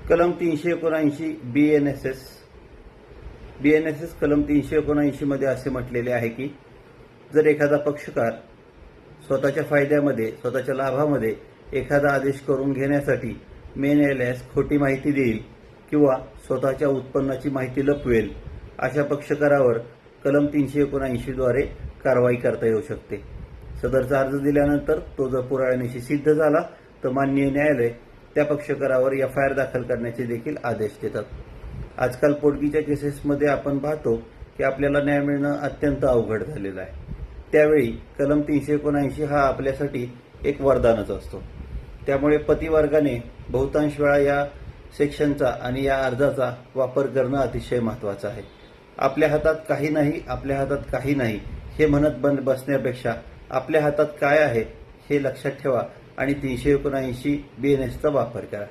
कलम 379 BNSS कलम 379 मध्ये असे म्हटलेले आहे की जर एखादा पक्षकार स्वतःच्या फायद्यामध्ये स्वतःच्या लाभामध्ये एखादा आदेश करून घेण्यासाठी मे न्यायालयास खोटी माहिती देईल किंवा स्वतःच्या उत्पन्नाची माहिती लपवेल अशा पक्षकारावर कलम 379 द्वारे कारवाई करता येऊ शकते। सदरचा अर्ज दिल्यानंतर तो जर पुराव्यानिशी सिद्ध झाला तर माननीय न्यायालय त्या पक्षकारावर FIR दाखल करण्याचे देखील आदेश देतात। आजकाल पोटगीच्या केसेसमध्ये आपण पाहतो की आपल्याला न्याय मिळणं अत्यंत अवघड झालेलं आहे। त्यावेळी कलम 379 हा आपल्यासाठी एक वरदानच असतो। त्यामुळे पतिवर्गाने बहुतांश वेळा या सेक्शनचा आणि या अर्जाचा वापर करणं अतिशय महत्त्वाचं आहे। आपल्या हातात काही नाही हे म्हणत बसण्यापेक्षा आपल्या हातात काय आहे हे लक्षात ठेवा आणि 379 BNSS चा वापर करा।